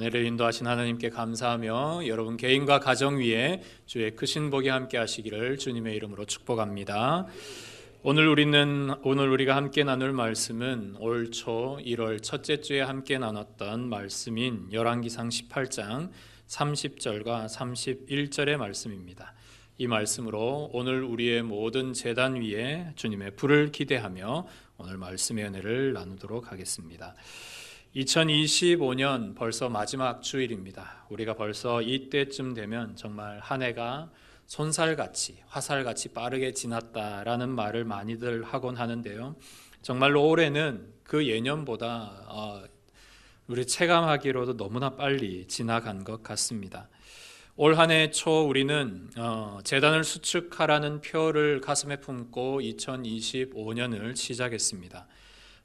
한 해를 인도하신 하나님께 감사하며 여러분 개인과 가정 위에 주의 크신 복이 함께 하시기를 주님의 이름으로 축복합니다. 오늘 우리가 함께 나눌 말씀은 올 초 1월 첫째 주에 함께 나눴던 말씀인 열왕기상 18장 30절과 31절의 말씀입니다. 이 말씀으로 오늘 우리의 모든 제단 위에 주님의 불을 기대하며 오늘 말씀의 은혜를 나누도록 하겠습니다. 2025년 벌써 마지막 주일입니다. 우리가 벌써 이때쯤 되면 정말 한 해가 손살같이 화살같이 빠르게 지났다라는 말을 많이들 하곤 하는데요. 정말로 올해는 그 예년보다 우리 체감하기로도 너무나 빨리 지나간 것 같습니다. 올 한 해 초 우리는 제단을 수축하라는 표를 가슴에 품고 2025년을 시작했습니다.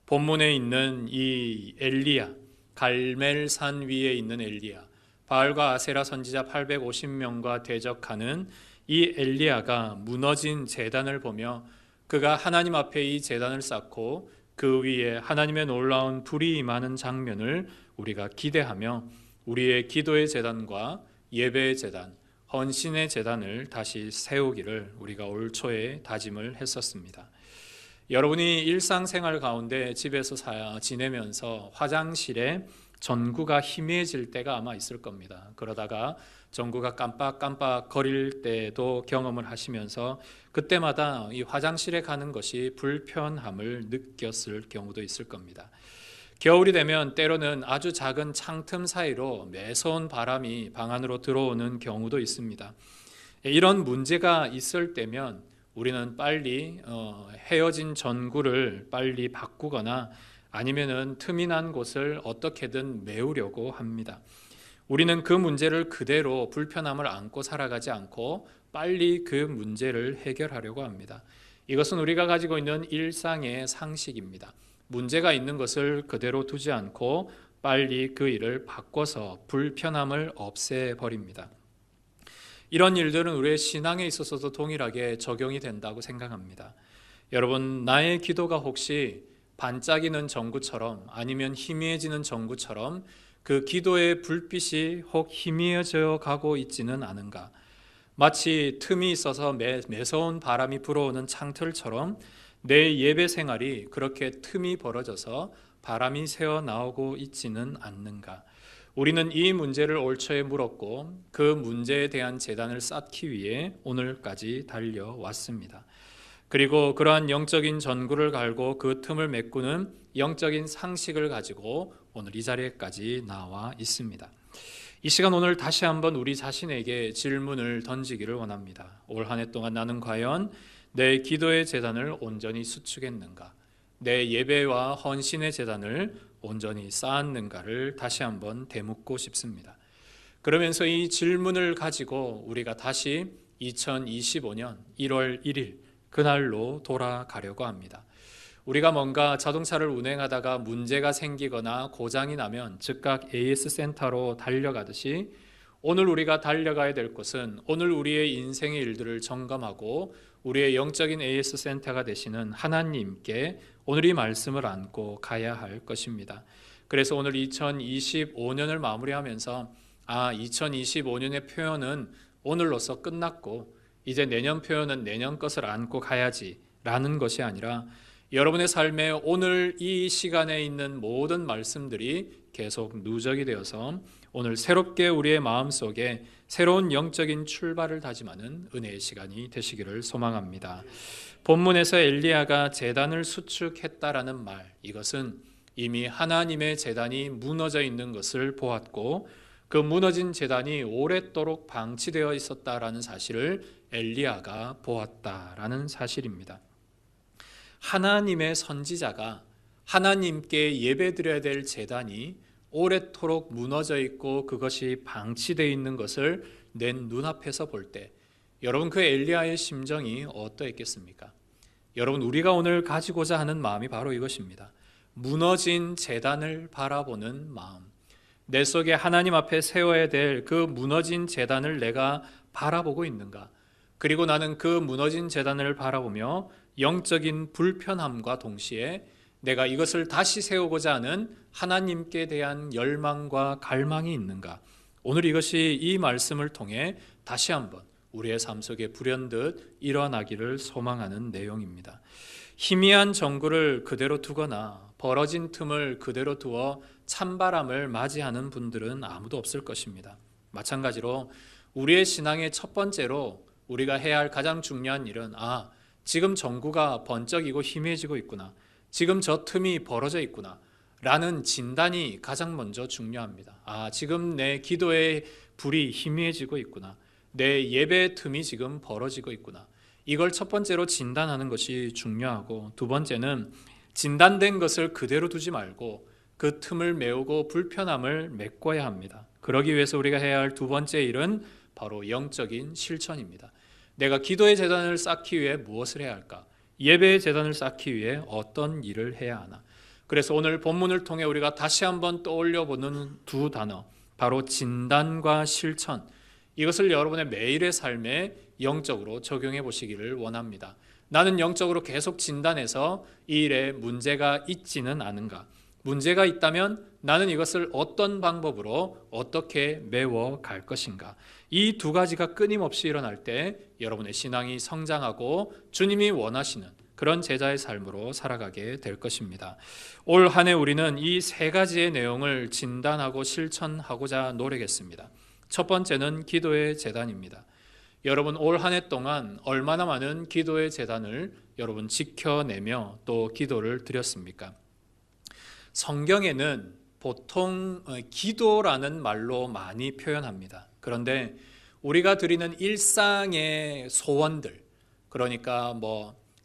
본문에 있는 이 엘리야, 갈멜산 위에 있는 엘리야, 바알과 아세라 선지자 850명과 대적하는 이 엘리야가 무너진 제단을 보며 그가 하나님 앞에 이 제단을 쌓고 그 위에 하나님의 놀라운 불이 임하는 장면을 우리가 기대하며 우리의 기도의 제단과 예배의 제단, 헌신의 제단을 다시 세우기를 우리가 올 초에 다짐을 했었습니다. 여러분이 일상생활 가운데 집에서 지내면서 화장실에 전구가 희미해질 때가 아마 있을 겁니다. 그러다가 전구가 깜빡깜빡 거릴 때도 경험을 하시면서 그때마다 이 화장실에 가는 것이 불편함을 느꼈을 경우도 있을 겁니다. 겨울이 되면 때로는 아주 작은 창틈 사이로 매서운 바람이 방 안으로 들어오는 경우도 있습니다. 이런 문제가 있을 때면 우리는 빨리 헤어진 전구를 빨리 바꾸거나 아니면은 틈이 난 곳을 어떻게든 메우려고 합니다. 우리는 그 문제를 그대로 불편함을 안고 살아가지 않고 빨리 그 문제를 해결하려고 합니다. 이것은 우리가 가지고 있는 일상의 상식입니다. 문제가 있는 것을 그대로 두지 않고 빨리 그 일을 바꿔서 불편함을 없애버립니다. 이런 일들은 우리의 신앙에 있어서도 동일하게 적용이 된다고 생각합니다. 여러분, 나의 기도가 혹시 반짝이는 전구처럼 아니면 희미해지는 전구처럼 그 기도의 불빛이 혹 희미해져 가고 있지는 않은가? 마치 틈이 있어서 매서운 바람이 불어오는 창틀처럼 내 예배 생활이 그렇게 틈이 벌어져서 바람이 새어나오고 있지는 않는가? 우리는 이 문제를 올 초에 물었고 그 문제에 대한 제단을 쌓기 위해 오늘까지 달려왔습니다. 그리고 그러한 영적인 전구를 갈고 그 틈을 메꾸는 영적인 상식을 가지고 오늘 이 자리에까지 나와 있습니다. 이 시간 오늘 다시 한번 우리 자신에게 질문을 던지기를 원합니다. 올 한 해 동안 나는 과연 내 기도의 제단을 온전히 수축했는가? 내 예배와 헌신의 제단을 온전히 쌓았는가를 다시 한번 되묻고 싶습니다. 그러면서 이 질문을 가지고 우리가 다시 2025년 1월 1일 그날로 돌아가려고 합니다. 우리가 뭔가 자동차를 운행하다가 문제가 생기거나 고장이 나면 즉각 AS 센터로 달려가듯이 오늘 우리가 달려가야 될 것은 오늘 우리의 인생의 일들을 점검하고 우리의 영적인 AS 센터가 되시는 하나님께 오늘 이 말씀을 안고 가야 할 것입니다. 그래서 오늘 2025년을 마무리하면서 2025년의 표현은 오늘로서 끝났고 이제 내년 표현은 내년 것을 안고 가야지 라는 것이 아니라 여러분의 삶에 오늘 이 시간에 있는 모든 말씀들이 계속 누적이 되어서 오늘 새롭게 우리의 마음속에 새로운 영적인 출발을 다짐하는 은혜의 시간이 되시기를 소망합니다. 본문에서 엘리야가 제단을 수축했다라는 말, 이것은 이미 하나님의 제단이 무너져 있는 것을 보았고 그 무너진 제단이 오랫도록 방치되어 있었다라는 사실을 엘리야가 보았다라는 사실입니다. 하나님의 선지자가 하나님께 예배드려야 될 제단이 오랫도록 무너져 있고 그것이 방치되어 있는 것을 내 눈앞에서 볼 때 여러분 그 엘리야의 심정이 어떠했겠습니까? 여러분 우리가 오늘 가지고자 하는 마음이 바로 이것입니다. 무너진 제단을 바라보는 마음. 내 속에 하나님 앞에 세워야 될 그 무너진 제단을 내가 바라보고 있는가? 그리고 나는 그 무너진 제단을 바라보며 영적인 불편함과 동시에 내가 이것을 다시 세우고자 하는 하나님께 대한 열망과 갈망이 있는가? 오늘 이것이 이 말씀을 통해 다시 한번 우리의 삶 속에 불현듯 일어나기를 소망하는 내용입니다. 희미한 정구를 그대로 두거나 벌어진 틈을 그대로 두어 찬바람을 맞이하는 분들은 아무도 없을 것입니다. 마찬가지로 우리의 신앙의 첫 번째로 우리가 해야 할 가장 중요한 일은 지금 정구가 번쩍이고 희미해지고 있구나. 지금 저 틈이 벌어져 있구나. 라는 진단이 가장 먼저 중요합니다. 지금 내 기도의 불이 희미해지고 있구나. 내 예배의 틈이 지금 벌어지고 있구나. 이걸 첫 번째로 진단하는 것이 중요하고, 두 번째는 진단된 것을 그대로 두지 말고 그 틈을 메우고 불편함을 메꿔야 합니다. 그러기 위해서 우리가 해야 할 두 번째 일은 바로 영적인 실천입니다. 내가 기도의 재단을 쌓기 위해 무엇을 해야 할까? 예배의 재단을 쌓기 위해 어떤 일을 해야 하나? 그래서 오늘 본문을 통해 우리가 다시 한번 떠올려보는 두 단어, 바로 진단과 실천, 이것을 여러분의 매일의 삶에 영적으로 적용해 보시기를 원합니다. 나는 영적으로 계속 진단해서 이 일에 문제가 있지는 않은가? 문제가 있다면 나는 이것을 어떤 방법으로 어떻게 메워갈 것인가? 이 두 가지가 끊임없이 일어날 때 여러분의 신앙이 성장하고 주님이 원하시는 그런 제자의 삶으로 살아가게 될 것입니다. 올 한 해 우리는 이 세 가지의 내용을 진단하고 실천하고자 노력했습니다. 첫 번째는 기도의 재단입니다. 여러분 올 한 해 동안 얼마나 많은 기도의 재단을 여러분 지켜내며 또 기도를 드렸습니까? 성경에는 보통 기도라는 말로 많이 표현합니다. 그런데 우리가 드리는 일상의 소원들, 그러니까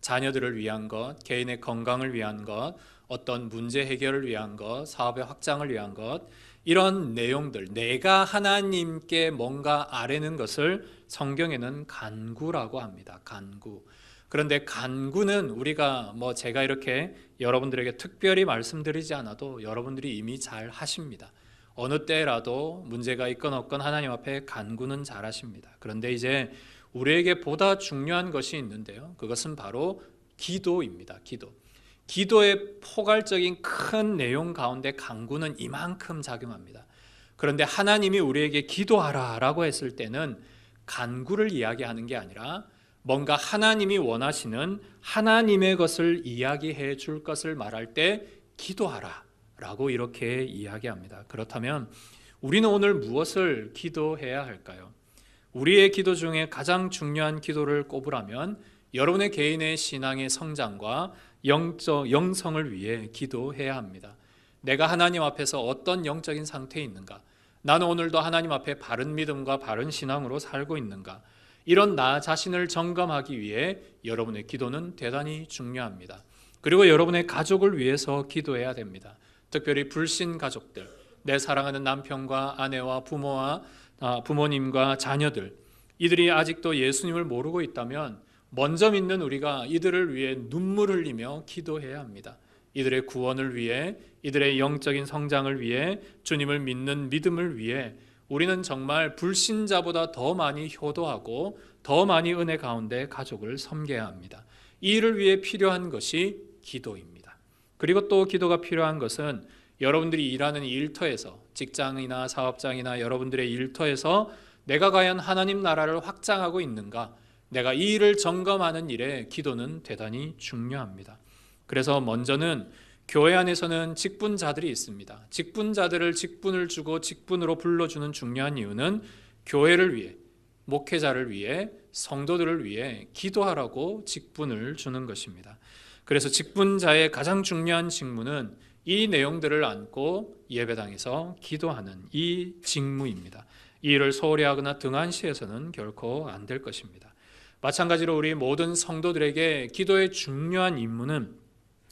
자녀들을 위한 것, 개인의 건강을 위한 것, 어떤 문제 해결을 위한 것, 사업의 확장을 위한 것, 이런 내용들, 내가 하나님께 뭔가 아뢰는 것을 성경에는 간구라고 합니다. 간구. 그런데 간구는 우리가 제가 이렇게 여러분들에게 특별히 말씀드리지 않아도 여러분들이 이미 잘 하십니다. 어느 때라도 문제가 있건 없건 하나님 앞에 간구는 잘 하십니다. 그런데 이제 우리에게 보다 중요한 것이 있는데요. 그것은 바로 기도입니다. 기도의 포괄적인 큰 내용 가운데 간구는 이만큼 작용합니다. 그런데 하나님이 우리에게 기도하라라고 했을 때는 간구를 이야기하는 게 아니라 뭔가 하나님이 원하시는 하나님의 것을 이야기해 줄 것을 말할 때 기도하라 라고 이렇게 이야기합니다. 그렇다면 우리는 오늘 무엇을 기도해야 할까요? 우리의 기도 중에 가장 중요한 기도를 꼽으라면 여러분의 개인의 신앙의 성장과 영성을 위해 기도해야 합니다. 내가 하나님 앞에서 어떤 영적인 상태에 있는가? 나는 오늘도 하나님 앞에 바른 믿음과 바른 신앙으로 살고 있는가? 이런 나 자신을 점검하기 위해 여러분의 기도는 대단히 중요합니다. 그리고 여러분의 가족을 위해서 기도해야 됩니다. 특별히 불신 가족들, 내 사랑하는 남편과 아내와 부모님과 자녀들, 이들이 아직도 예수님을 모르고 있다면 먼저 믿는 우리가 이들을 위해 눈물 흘리며 기도해야 합니다. 이들의 구원을 위해, 이들의 영적인 성장을 위해, 주님을 믿는 믿음을 위해 우리는 정말 불신자보다 더 많이 효도하고 더 많이 은혜 가운데 가족을 섬겨야 합니다. 이 일을 위해 필요한 것이 기도입니다. 그리고 또 기도가 필요한 것은 여러분들이 일하는 일터에서, 직장이나 사업장이나 여러분들의 일터에서 내가 과연 하나님 나라를 확장하고 있는가? 내가 이 일을 점검하는 일에 기도는 대단히 중요합니다. 그래서 먼저는 교회 안에서는 직분자들이 있습니다. 직분자들을 직분을 주고 직분으로 불러주는 중요한 이유는 교회를 위해, 목회자를 위해, 성도들을 위해 기도하라고 직분을 주는 것입니다. 그래서 직분자의 가장 중요한 직무는 이 내용들을 안고 예배당에서 기도하는 이 직무입니다. 이 일을 소홀히 하거나 등한시해서는 결코 안 될 것입니다. 마찬가지로 우리 모든 성도들에게 기도의 중요한 임무는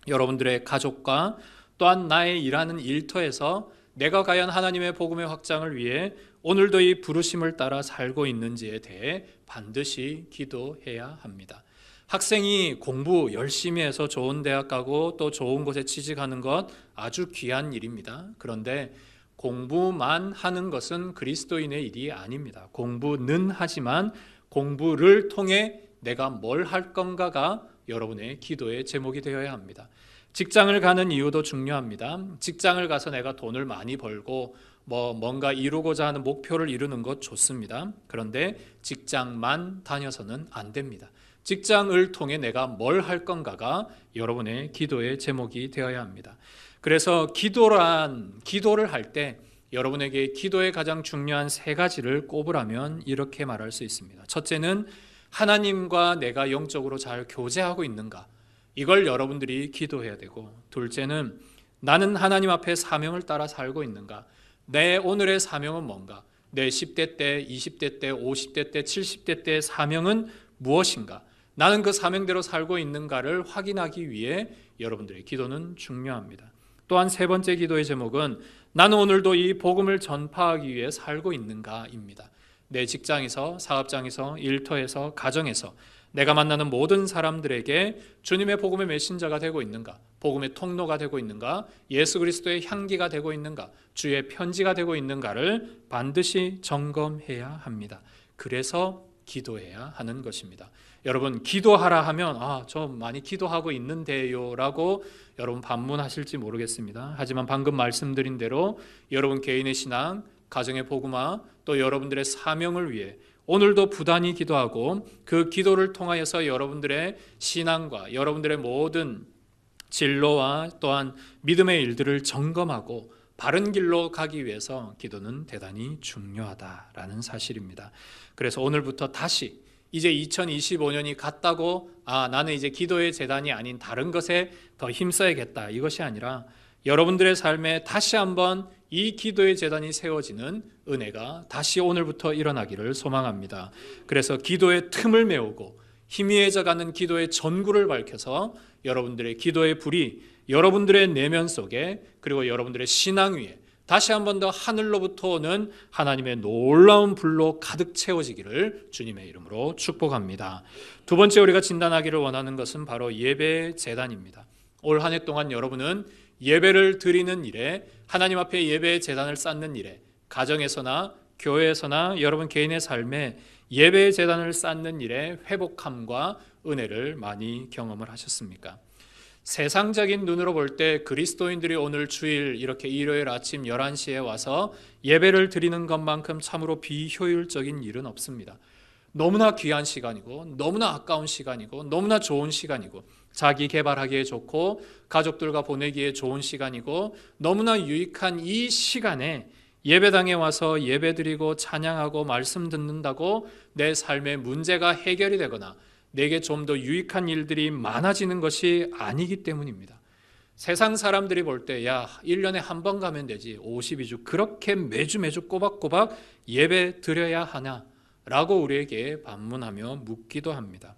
여러분들의 가족과 또한 나의 일하는 일터에서 내가 과연 하나님의 복음의 확장을 위해 오늘도 이 부르심을 따라 살고 있는지에 대해 반드시 기도해야 합니다. 학생이 공부 열심히 해서 좋은 대학 가고 또 좋은 곳에 취직하는 것 아주 귀한 일입니다. 그런데 공부만 하는 것은 그리스도인의 일이 아닙니다. 공부는 하지만 공부를 통해 내가 뭘 할 건가가 여러분의 기도의 제목이 되어야 합니다. 직장을 가는 이유도 중요합니다. 직장을 가서 내가 돈을 많이 벌고 뭔가 이루고자 하는 목표를 이루는 것 좋습니다. 그런데 직장만 다녀서는 안 됩니다. 직장을 통해 내가 뭘 할 건가가 여러분의 기도의 제목이 되어야 합니다. 그래서 기도를 할 때 여러분에게 기도의 가장 중요한 세 가지를 꼽으라면 이렇게 말할 수 있습니다. 첫째는 하나님과 내가 영적으로 잘 교제하고 있는가, 이걸 여러분들이 기도해야 되고, 둘째는 나는 하나님 앞에 사명을 따라 살고 있는가, 내 오늘의 사명은 뭔가, 내 10대 때, 20대 때, 50대 때, 70대 때의 사명은 무엇인가, 나는 그 사명대로 살고 있는가를 확인하기 위해 여러분들의 기도는 중요합니다. 또한 세 번째 기도의 제목은 나는 오늘도 이 복음을 전파하기 위해 살고 있는가입니다. 내 직장에서, 사업장에서, 일터에서, 가정에서 내가 만나는 모든 사람들에게 주님의 복음의 메신저가 되고 있는가, 복음의 통로가 되고 있는가, 예수 그리스도의 향기가 되고 있는가, 주의 편지가 되고 있는가를 반드시 점검해야 합니다. 그래서 기도해야 하는 것입니다. 여러분, 기도하라 하면 저 많이 기도하고 있는데요 라고 여러분 반문하실지 모르겠습니다. 하지만 방금 말씀드린 대로 여러분 개인의 신앙, 가정의 복음화, 또 여러분들의 사명을 위해 오늘도 부단히 기도하고 그 기도를 통하여서 여러분들의 신앙과 여러분들의 모든 진로와 또한 믿음의 일들을 점검하고 바른 길로 가기 위해서 기도는 대단히 중요하다라는 사실입니다. 그래서 오늘부터 다시 이제 2025년이 갔다고 나는 이제 기도의 재단이 아닌 다른 것에 더 힘써야겠다, 이것이 아니라 여러분들의 삶에 다시 한번 이 기도의 재단이 세워지는 은혜가 다시 오늘부터 일어나기를 소망합니다. 그래서 기도의 틈을 메우고 희미해져가는 기도의 전구를 밝혀서 여러분들의 기도의 불이 여러분들의 내면 속에, 그리고 여러분들의 신앙 위에 다시 한 번 더 하늘로부터 오는 하나님의 놀라운 불로 가득 채워지기를 주님의 이름으로 축복합니다. 두 번째 우리가 진단하기를 원하는 것은 바로 예배 제단입니다. 올 한 해 동안 여러분은 예배를 드리는 일에, 하나님 앞에 예배의 제단을 쌓는 일에, 가정에서나 교회에서나 여러분 개인의 삶에 예배의 제단을 쌓는 일에 회복함과 은혜를 많이 경험을 하셨습니까? 세상적인 눈으로 볼 때 그리스도인들이 오늘 주일 이렇게 일요일 아침 11시에 와서 예배를 드리는 것만큼 참으로 비효율적인 일은 없습니다. 너무나 귀한 시간이고 너무나 아까운 시간이고 너무나 좋은 시간이고 자기 개발하기에 좋고 가족들과 보내기에 좋은 시간이고 너무나 유익한 이 시간에 예배당에 와서 예배드리고 찬양하고 말씀 듣는다고 내 삶의 문제가 해결이 되거나 내게 좀 더 유익한 일들이 많아지는 것이 아니기 때문입니다. 세상 사람들이 볼 때 1년에 한 번 가면 되지 52주 그렇게 매주 꼬박꼬박 예배 드려야 하나? 라고 우리에게 반문하며 묻기도 합니다.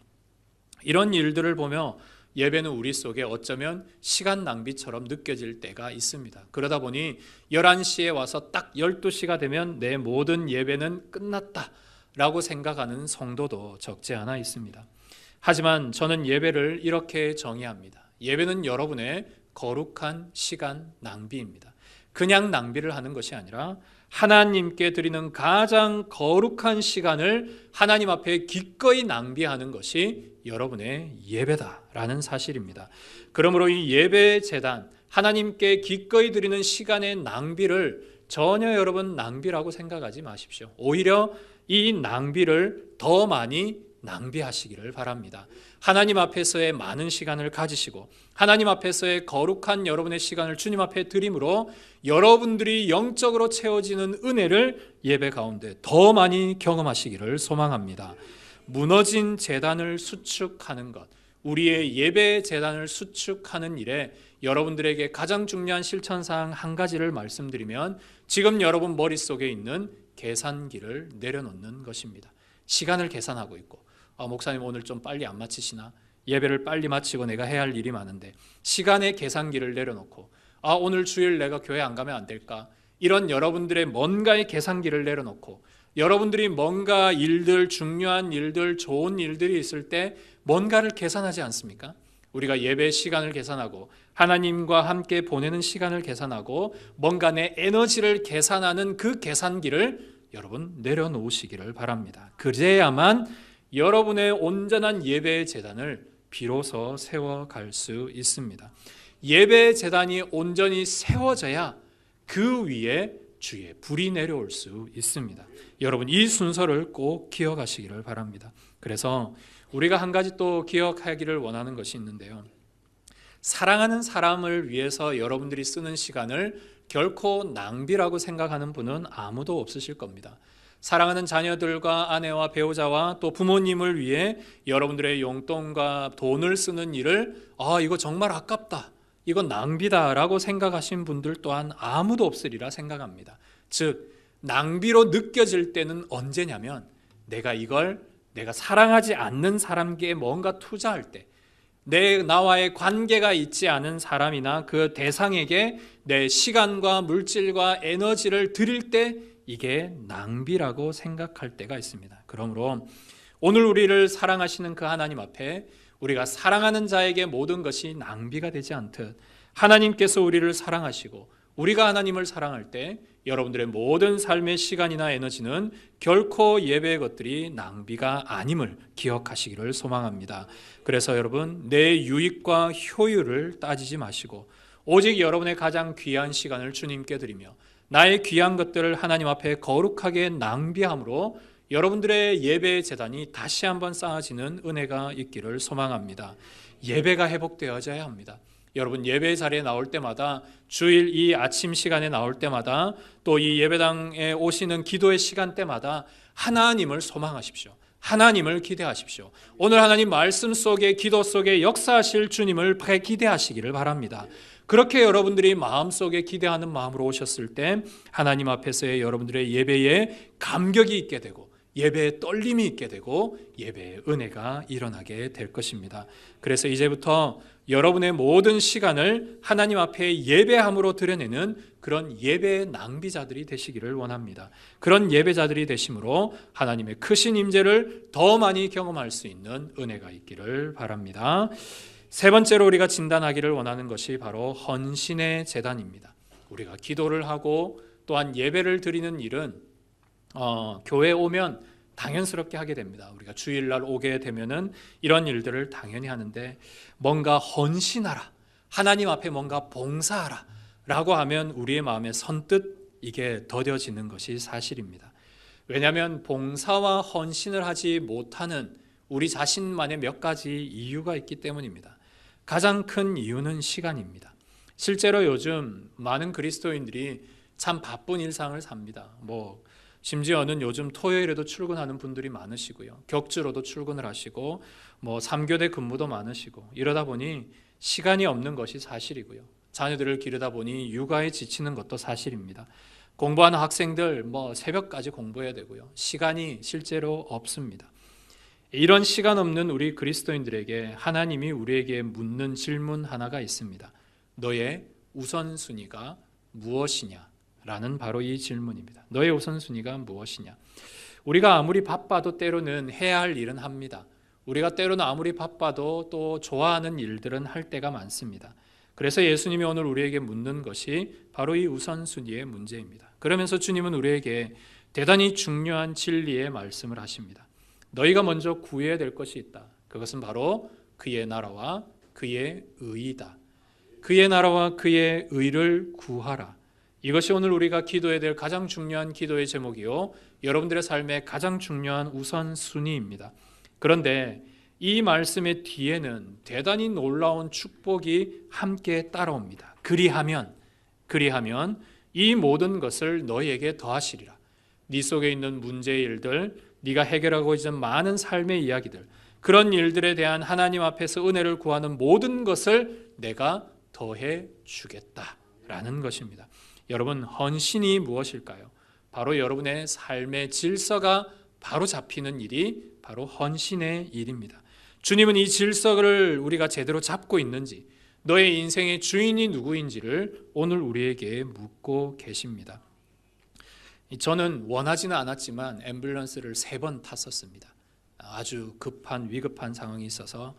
이런 일들을 보며 예배는 우리 속에 어쩌면 시간 낭비처럼 느껴질 때가 있습니다. 그러다 보니 11시에 와서 딱 12시가 되면 내 모든 예배는 끝났다 라고 생각하는 성도도 적지 않아 있습니다. 하지만 저는 예배를 이렇게 정의합니다. 예배는 여러분의 거룩한 시간 낭비입니다. 그냥 낭비를 하는 것이 아니라 하나님께 드리는 가장 거룩한 시간을 하나님 앞에 기꺼이 낭비하는 것이 여러분의 예배다라는 사실입니다. 그러므로 이 예배 제단, 하나님께 기꺼이 드리는 시간의 낭비를 전혀 여러분 낭비라고 생각하지 마십시오. 오히려 이 낭비를 더 많이 낭비하시기를 바랍니다. 하나님 앞에서의 많은 시간을 가지시고 하나님 앞에서의 거룩한 여러분의 시간을 주님 앞에 드림으로 여러분들이 영적으로 채워지는 은혜를 예배 가운데 더 많이 경험하시기를 소망합니다. 무너진 제단을 수축하는 것, 우리의 예배 제단을 수축하는 일에 여러분들에게 가장 중요한 실천사항 한 가지를 말씀드리면 지금 여러분 머릿속에 있는 계산기를 내려놓는 것입니다. 시간을 계산하고 있고 목사님 오늘 좀 빨리 안 마치시나? 예배를 빨리 마치고 내가 해야 할 일이 많은데 시간의 계산기를 내려놓고 오늘 주일 내가 교회 안 가면 안 될까? 이런 여러분들의 뭔가의 계산기를 내려놓고 여러분들이 뭔가 일들, 중요한 일들, 좋은 일들이 있을 때 뭔가를 계산하지 않습니까? 우리가 예배 시간을 계산하고 하나님과 함께 보내는 시간을 계산하고 뭔가 내 에너지를 계산하는 그 계산기를 여러분 내려놓으시기를 바랍니다. 그래야만 여러분의 온전한 예배의 제단을 비로소 세워갈 수 있습니다. 예배 제단이 온전히 세워져야 그 위에 주의 불이 내려올 수 있습니다. 여러분, 이 순서를 꼭 기억하시기를 바랍니다. 그래서 우리가 한 가지 또 기억하기를 원하는 것이 있는데요. 사랑하는 사람을 위해서 여러분들이 쓰는 시간을 결코 낭비라고 생각하는 분은 아무도 없으실 겁니다. 사랑하는 자녀들과 아내와 배우자와 또 부모님을 위해 여러분들의 용돈과 돈을 쓰는 일을 이거 정말 아깝다, 이건 낭비다라고 생각하신 분들 또한 아무도 없으리라 생각합니다. 즉, 낭비로 느껴질 때는 언제냐면 내가 사랑하지 않는 사람께 뭔가 투자할 때, 나와의 관계가 있지 않은 사람이나 그 대상에게 내 시간과 물질과 에너지를 드릴 때 이게 낭비라고 생각할 때가 있습니다. 그러므로 오늘 우리를 사랑하시는 그 하나님 앞에 우리가 사랑하는 자에게 모든 것이 낭비가 되지 않듯, 하나님께서 우리를 사랑하시고 우리가 하나님을 사랑할 때 여러분들의 모든 삶의 시간이나 에너지는 결코 예배의 것들이 낭비가 아님을 기억하시기를 소망합니다. 그래서 여러분, 내 유익과 효율을 따지지 마시고 오직 여러분의 가장 귀한 시간을 주님께 드리며 나의 귀한 것들을 하나님 앞에 거룩하게 낭비함으로 여러분들의 예배의 제단이 다시 한번 쌓아지는 은혜가 있기를 소망합니다. 예배가 회복되어져야 합니다. 여러분, 예배 자리에 나올 때마다, 주일 이 아침 시간에 나올 때마다, 또 이 예배당에 오시는 기도의 시간대마다 하나님을 소망하십시오. 하나님을 기대하십시오. 오늘 하나님 말씀 속에, 기도 속에 역사하실 주님을 기대하시기를 바랍니다. 그렇게 여러분들이 마음속에 기대하는 마음으로 오셨을 때 하나님 앞에서의 여러분들의 예배에 감격이 있게 되고 예배에 떨림이 있게 되고 예배의 은혜가 일어나게 될 것입니다. 그래서 이제부터 여러분의 모든 시간을 하나님 앞에 예배함으로 드려내는 그런 예배의 낭비자들이 되시기를 원합니다. 그런 예배자들이 되심으로 하나님의 크신 임재를 더 많이 경험할 수 있는 은혜가 있기를 바랍니다. 세 번째로 우리가 진단하기를 원하는 것이 바로 헌신의 제단입니다. 우리가 기도를 하고 또한 예배를 드리는 일은 교회에 오면 당연스럽게 하게 됩니다. 우리가 주일날 오게 되면은 이런 일들을 당연히 하는데, 뭔가 헌신하라, 하나님 앞에 뭔가 봉사하라 라고 하면 우리의 마음에 선뜻 이게 더뎌지는 것이 사실입니다. 왜냐하면 봉사와 헌신을 하지 못하는 우리 자신만의 몇 가지 이유가 있기 때문입니다. 가장 큰 이유는 시간입니다. 실제로 요즘 많은 그리스도인들이 참 바쁜 일상을 삽니다. 심지어는 요즘 토요일에도 출근하는 분들이 많으시고요. 격주로도 출근을 하시고 3교대 근무도 많으시고, 이러다 보니 시간이 없는 것이 사실이고요. 자녀들을 기르다 보니 육아에 지치는 것도 사실입니다. 공부하는 학생들 새벽까지 공부해야 되고요. 시간이 실제로 없습니다. 이런 시간 없는 우리 그리스도인들에게 하나님이 우리에게 묻는 질문 하나가 있습니다. 너의 우선순위가 무엇이냐? 라는 바로 이 질문입니다. 너의 우선순위가 무엇이냐? 우리가 아무리 바빠도 때로는 해야 할 일은 합니다. 우리가 때로는 아무리 바빠도 또 좋아하는 일들은 할 때가 많습니다. 그래서 예수님이 오늘 우리에게 묻는 것이 바로 이 우선순위의 문제입니다. 그러면서 주님은 우리에게 대단히 중요한 진리의 말씀을 하십니다. 너희가 먼저 구해야 될 것이 있다. 그것은 바로 그의 나라와 그의 의이다. 그의 나라와 그의 의를 구하라. 이것이 오늘 우리가 기도해야 될 가장 중요한 기도의 제목이요, 여러분들의 삶의 가장 중요한 우선순위입니다. 그런데 이 말씀의 뒤에는 대단히 놀라운 축복이 함께 따라옵니다. 그리하면 이 모든 것을 너희에게 더하시리라. 네 속에 있는 문제의 일들, 네가 해결하고 있는 많은 삶의 이야기들, 그런 일들에 대한 하나님 앞에서 은혜를 구하는 모든 것을 내가 더해 주겠다라는 것입니다. 여러분, 헌신이 무엇일까요? 바로 여러분의 삶의 질서가 바로 잡히는 일이 바로 헌신의 일입니다. 주님은 이 질서를 우리가 제대로 잡고 있는지, 너의 인생의 주인이 누구인지를 오늘 우리에게 묻고 계십니다. 저는 원하지는 않았지만 앰뷸런스를 3번 탔었습니다. 아주 위급한 상황이 있어서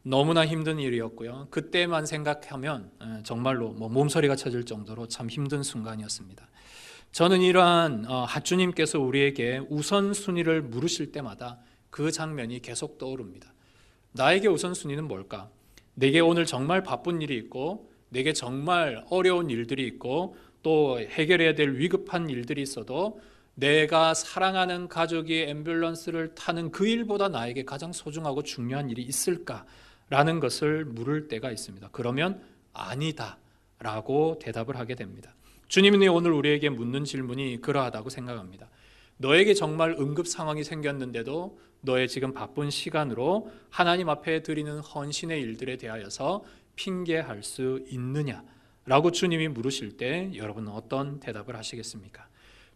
너무나 힘든 일이었고요. 그때만 생각하면 정말로 몸서리가 쳐질 정도로 참 힘든 순간이었습니다. 저는 이러한 하주님께서 우리에게 우선순위를 물으실 때마다 그 장면이 계속 떠오릅니다. 나에게 우선순위는 뭘까? 내게 오늘 정말 바쁜 일이 있고 내게 정말 어려운 일들이 있고 또 해결해야 될 위급한 일들이 있어도 내가 사랑하는 가족이 앰뷸런스를 타는 그 일보다 나에게 가장 소중하고 중요한 일이 있을까라는 것을 물을 때가 있습니다. 그러면 아니다 라고 대답을 하게 됩니다. 주님이 오늘 우리에게 묻는 질문이 그러하다고 생각합니다. 너에게 정말 응급 상황이 생겼는데도 너의 지금 바쁜 시간으로 하나님 앞에 드리는 헌신의 일들에 대하여서 핑계할 수 있느냐 라고 주님이 물으실 때 여러분은 어떤 대답을 하시겠습니까?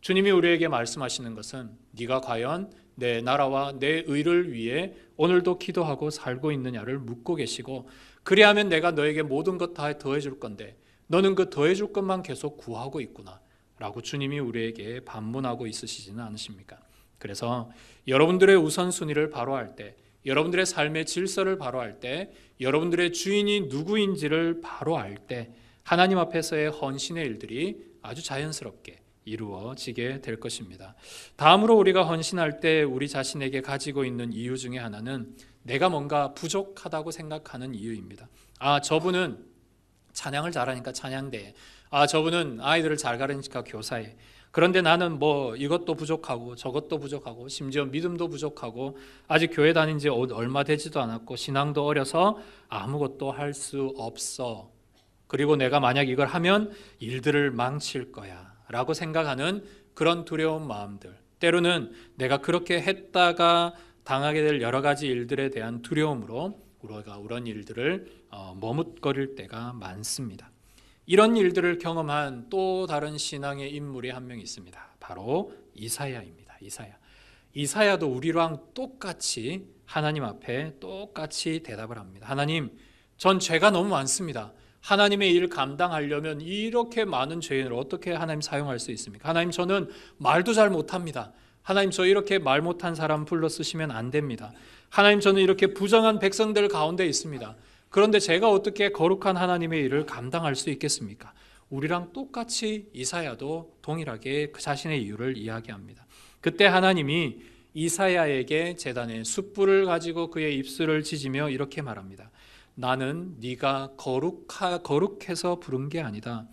주님이 우리에게 말씀하시는 것은 네가 과연 내 나라와 내 의를 위해 오늘도 기도하고 살고 있느냐를 묻고 계시고, 그리하면 내가 너에게 모든 것 다 더해줄 건데 너는 그 더해줄 것만 계속 구하고 있구나 라고 주님이 우리에게 반문하고 있으시지는 않으십니까? 그래서 여러분들의 우선순위를 바로할 때, 여러분들의 삶의 질서를 바로할 때, 여러분들의 주인이 누구인지를 바로알 때 하나님 앞에서의 헌신의 일들이 아주 자연스럽게 이루어지게 될 것입니다. 다음으로 우리가 헌신할 때 우리 자신에게 가지고 있는 이유 중에 하나는 내가 뭔가 부족하다고 생각하는 이유입니다. 저분은 찬양을 잘하니까 찬양대에, 저분은 아이들을 잘 가르치니까 교사에, 그런데 나는 뭐 이것도 부족하고 저것도 부족하고 심지어 믿음도 부족하고 아직 교회 다닌 지 얼마 되지도 않았고 신앙도 어려서 아무것도 할 수 없어. 그리고 내가 만약 이걸 하면 일들을 망칠 거야 라고 생각하는 그런 두려운 마음들, 때로는 내가 그렇게 했다가 당하게 될 여러 가지 일들에 대한 두려움으로 우리가 그런 일들을 머뭇거릴 때가 많습니다. 이런 일들을 경험한 또 다른 신앙의 인물이 한 명 있습니다. 바로 이사야입니다. 이사야도 우리랑 똑같이 하나님 앞에 똑같이 대답을 합니다. 하나님, 전 죄가 너무 많습니다. 하나님의 일 감당하려면 이렇게 많은 죄인을 어떻게 하나님 사용할 수 있습니까? 하나님, 저는 말도 잘 못합니다. 하나님, 저 이렇게 말 못한 사람 불러 쓰시면 안 됩니다. 하나님, 저는 이렇게 부정한 백성들 가운데 있습니다. 그런데 제가 어떻게 거룩한 하나님의 일을 감당할 수 있겠습니까? 우리랑 똑같이 이사야도 동일하게 그 자신의 이유를 이야기합니다. 그때 하나님이 이사야에게 제단에 숯불을 가지고 그의 입술을 지지며 이렇게 말합니다. 나는 네가 거룩해서 부른 게 아니다.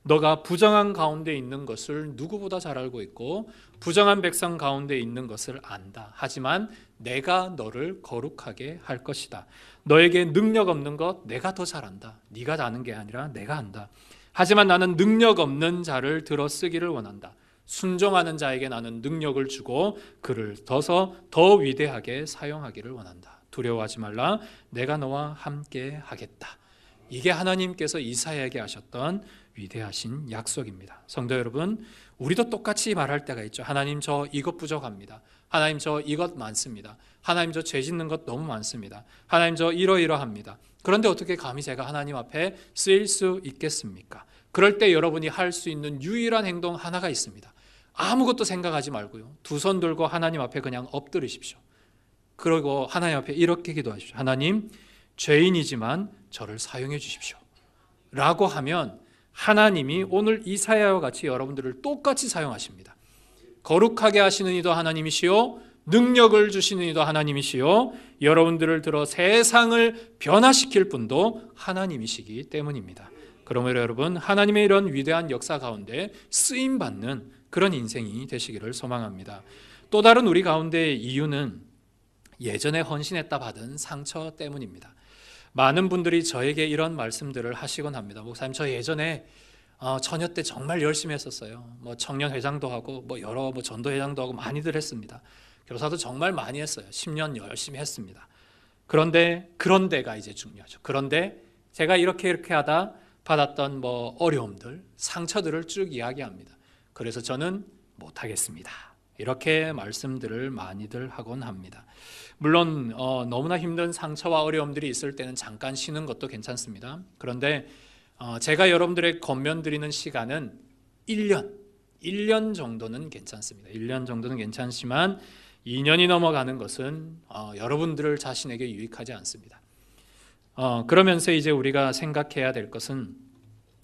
너가 부정한 가운데 있는 것을 누구보다 잘 알고 있고 부정한 백성 가운데 있는 것을 안다. 하지만 내가 너를 거룩하게 할 것이다. 너에게 능력 없는 것 내가 더 잘 안다. 네가 아는 게 아니라 내가 안다. 하지만 나는 능력 없는 자를 들어 쓰기를 원한다. 순종하는 자에게 나는 능력을 주고 그를 더 위대하게 사용하기를 원한다. 두려워하지 말라. 내가 너와 함께 하겠다. 이게 하나님께서 이사야에게 하셨던 위대하신 약속입니다. 성도 여러분, 우리도 똑같이 말할 때가 있죠. 하나님, 저 이것 부족합니다. 하나님, 저 이것 많습니다. 하나님, 저 죄 짓는 것 너무 많습니다. 하나님, 저 이러이러합니다. 그런데 어떻게 감히 제가 하나님 앞에 쓰일 수 있겠습니까? 그럴 때 여러분이 할 수 있는 유일한 행동 하나가 있습니다. 아무것도 생각하지 말고요, 두 손 들고 하나님 앞에 그냥 엎드리십시오. 그리고 하나님 앞에 이렇게 기도하십시오. 하나님, 죄인이지만 저를 사용해 주십시오 라고 하면 하나님이 오늘 이사야와 같이 여러분들을 똑같이 사용하십니다. 거룩하게 하시는 이도 하나님이시요, 능력을 주시는 이도 하나님이시요, 여러분들을 들어 세상을 변화시킬 분도 하나님이시기 때문입니다. 그러므로 여러분, 하나님의 이런 위대한 역사 가운데 쓰임받는 그런 인생이 되시기를 소망합니다. 또 다른 우리 가운데의 이유는 예전에 헌신했다 받은 상처 때문입니다. 많은 분들이 저에게 이런 말씀들을 하시곤 합니다. 목사님, 저 예전에 처녀 때 정말 열심히 했었어요. 청년 회장도 하고 여러 전도 회장도 하고 많이들 했습니다. 교사도 정말 많이 했어요. 10년 열심히 했습니다. 그런데가 이제 중요하죠. 그런데 제가 이렇게 하다 받았던 어려움들, 상처들을 쭉 이야기합니다. 그래서 저는 못하겠습니다. 이렇게 말씀들을 많이들 하곤 합니다. 물론 너무나 힘든 상처와 어려움들이 있을 때는 잠깐 쉬는 것도 괜찮습니다. 그런데 제가 여러분들의 권면드리는 시간은 1년 정도는 괜찮습니다. 1년 정도는 괜찮지만 2년이 넘어가는 것은 여러분들 자신에게 유익하지 않습니다. 그러면서 이제 우리가 생각해야 될 것은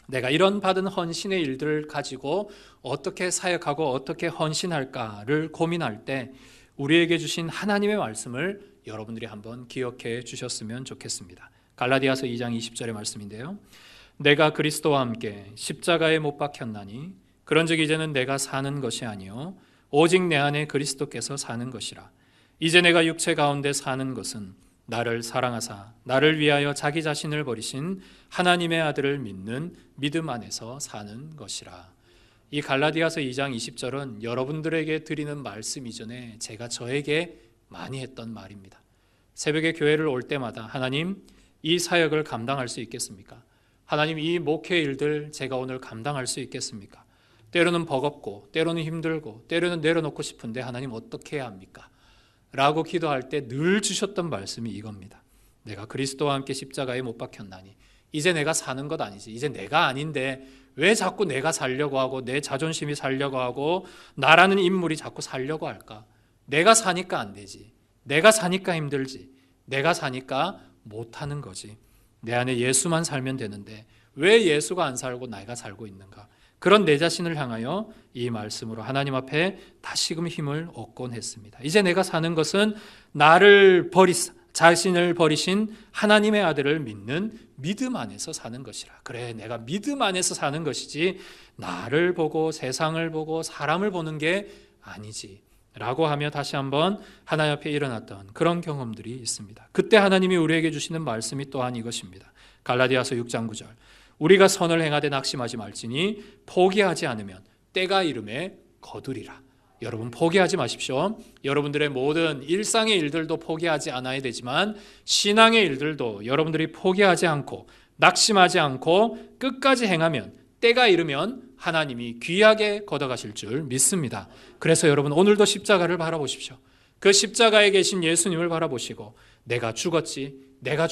내가 이런 받은 헌신의 일들을 가지고 어떻게 사역하고 어떻게 헌신할까를 고민할 때 우리에게 주신 하나님의 말씀을 여러분들이 한번 기억해 주셨으면 좋겠습니다. 갈라디아서 2장 20절의 말씀인데요. 내가 그리스도와 함께 십자가에 못 박혔나니 그런즉 이제는 내가 사는 것이 아니요 오직 내 안에 그리스도께서 사는 것이라. 이제 내가 육체 가운데 사는 것은 나를 사랑하사 나를 위하여 자기 자신을 버리신 하나님의 아들을 믿는 믿음 안에서 사는 것이라. 이 갈라디아서 2장 20절은 여러분들에게 드리는 말씀 이전에 제가 저에게 많이 했던 말입니다. 새벽에 교회를 올 때마다 하나님, 이 사역을 감당할 수 있겠습니까? 하나님, 이 목회 일들 제가 오늘 감당할 수 있겠습니까? 때로는 버겁고 때로는 힘들고 때로는 내려놓고 싶은데 하나님 어떻게 해야 합니까? 라고 기도할 때 늘 주셨던 말씀이 이겁니다. 내가 그리스도와 함께 십자가에 못 박혔나니 이제 내가 사는 것 아니지. 이제 내가 아닌데 왜 자꾸 내가 살려고 하고 내 자존심이 살려고 하고 나라는 인물이 자꾸 살려고 할까? 내가 사니까 안 되지. 내가 사니까 힘들지. 내가 사니까 못하는 거지. 내 안에 예수만 살면 되는데 왜 예수가 안 살고 내가 살고 있는가? 그런 내 자신을 향하여 이 말씀으로 하나님 앞에 다시금 힘을 얻곤 했습니다. 이제 내가 사는 것은 나를 자신을 버리신 하나님의 아들을 믿는 믿음 안에서 사는 것이라. 그래, 내가 믿음 안에서 사는 것이지 나를 보고 세상을 보고 사람을 보는 게 아니지 라고 하며 다시 한번 하나님 앞에 일어났던 그런 경험들이 있습니다. 그때 하나님이 우리에게 주시는 말씀이 또한 이것입니다. 갈라디아서 6장 9절, 우리가 선을 행하되 낙심하지 말지니 포기하지 않으면 때가 이름에 거두리라. 여러분, 포기하지 마십시오. 여러분들의 모든 일상의 일들도 포기하지 않아야 되지만 신앙의 일들도 여러분들이 포기하지 않고 낙심하지 않고 끝까지 행하면 때가 이르면 하나님이 귀하게 걷어가실 줄 믿습니다. 그래서 여러분, 오늘도 십자가를 바라보십시오. 그 십자가에 계신 예수님을 바라보시고 내가 죽었지, 내가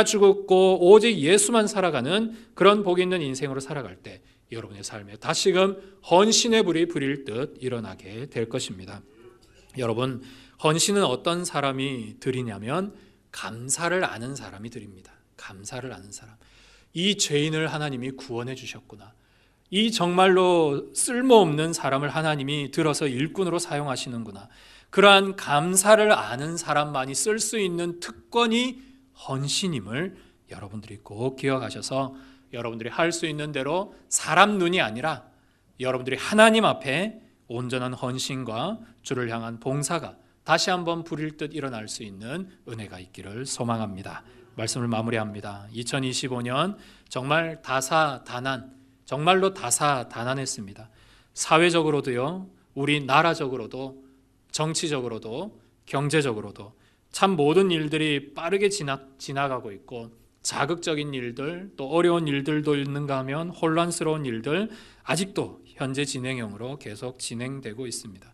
죽었고 오직 예수만 살아가는 그런 복 있는 인생으로 살아갈 때 여러분의 삶에 다시금 헌신의 불이 불일 듯 일어나게 될 것입니다. 여러분, 헌신은 어떤 사람이 드리냐면 감사를 아는 사람이 드립니다. 감사를 아는 사람. 이 죄인을 하나님이 구원해 주셨구나. 이 정말로 쓸모없는 사람을 하나님이 들어서 일꾼으로 사용하시는구나. 그러한 감사를 아는 사람만이 쓸 수 있는 특권이 헌신임을 여러분들이 꼭 기억하셔서 여러분들이 할 수 있는 대로 사람 눈이 아니라 여러분들이 하나님 앞에 온전한 헌신과 주를 향한 봉사가 다시 한번 불일 듯 일어날 수 있는 은혜가 있기를 소망합니다. 말씀을 마무리합니다. 2025년 정말 다사다난, 정말로 다사다난했습니다. 사회적으로도요, 우리 나라적으로도, 정치적으로도, 경제적으로도 참 모든 일들이 빠르게 지나가고 있고 자극적인 일들, 또 어려운 일들도 있는가 하면 혼란스러운 일들 아직도 현재 진행형으로 계속 진행되고 있습니다.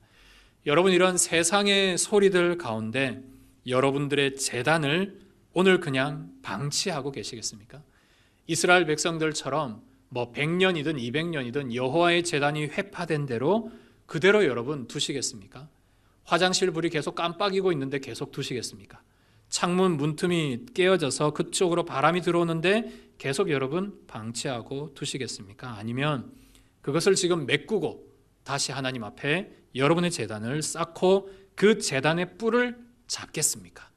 여러분, 이런 세상의 소리들 가운데 여러분들의 재단을 오늘 그냥 방치하고 계시겠습니까? 이스라엘 백성들처럼 100년이든 200년이든 여호와의 재단이 회파된 대로 그대로 여러분 두시겠습니까? 화장실 불이 계속 깜빡이고 있는데 계속 두시겠습니까? 창문 문틈이 깨어져서 그쪽으로 바람이 들어오는데 계속 여러분 방치하고 두시겠습니까? 아니면 그것을 지금 메꾸고 다시 하나님 앞에 여러분의 재단을 쌓고 그 재단의 뿔을 잡겠습니까?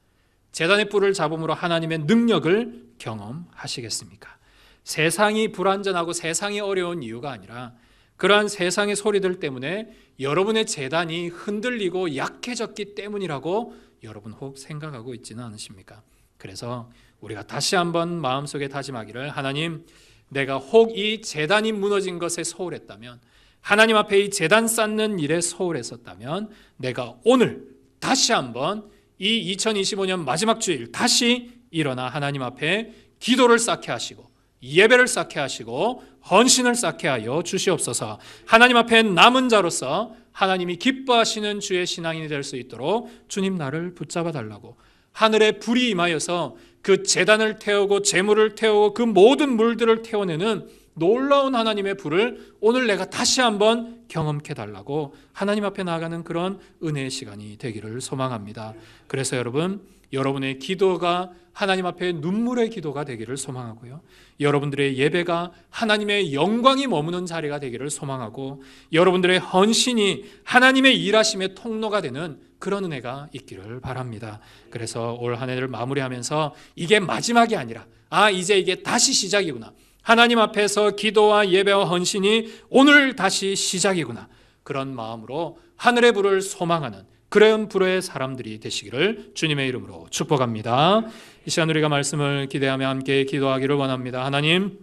재단의 뿔을 잡음으로 하나님의 능력을 경험하시겠습니까? 세상이 불완전하고 세상이 어려운 이유가 아니라 그러한 세상의 소리들 때문에 여러분의 재단이 흔들리고 약해졌기 때문이라고 여러분 혹 생각하고 있지는 않으십니까? 그래서 우리가 다시 한번 마음속에 다짐하기를, 하나님, 내가 혹 이 재단이 무너진 것에 소홀했다면, 하나님 앞에 이 재단 쌓는 일에 소홀했었다면 내가 오늘 다시 한번 이 2025년 마지막 주일 다시 일어나 하나님 앞에 기도를 쌓게 하시고 예배를 쌓게 하시고 헌신을 쌓게 하여 주시옵소서. 하나님 앞에 남은 자로서 하나님이 기뻐하시는 주의 신앙인이 될 수 있도록 주님 나를 붙잡아 달라고, 하늘의 불이 임하여서 그 제단을 태우고 재물을 태우고 그 모든 물들을 태워내는 놀라운 하나님의 불을 오늘 내가 다시 한번 경험케 달라고 하나님 앞에 나아가는 그런 은혜의 시간이 되기를 소망합니다. 그래서 여러분, 여러분의 기도가 하나님 앞에 눈물의 기도가 되기를 소망하고요, 여러분들의 예배가 하나님의 영광이 머무는 자리가 되기를 소망하고, 여러분들의 헌신이 하나님의 일하심의 통로가 되는 그런 은혜가 있기를 바랍니다. 그래서 올 한 해를 마무리하면서 이게 마지막이 아니라 이제 이게 다시 시작이구나, 하나님 앞에서 기도와 예배와 헌신이 오늘 다시 시작이구나, 그런 마음으로 하늘의 불을 소망하는 그런 불의 사람들이 되시기를 주님의 이름으로 축복합니다. 이 시간 우리가 말씀을 기대하며 함께 기도하기를 원합니다. 하나님,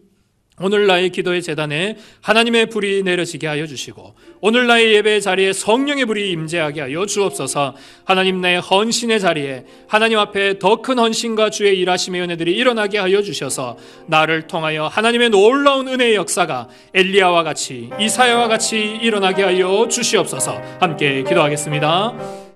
오늘 나의 기도의 제단에 하나님의 불이 내려지게 하여 주시고, 오늘 나의 예배의 자리에 성령의 불이 임재하게 하여 주옵소서. 하나님, 내 헌신의 자리에 하나님 앞에 더 큰 헌신과 주의 일하심의 은혜들이 일어나게 하여 주셔서 나를 통하여 하나님의 놀라운 은혜의 역사가 엘리야와 같이, 이사야와 같이 일어나게 하여 주시옵소서. 함께 기도하겠습니다.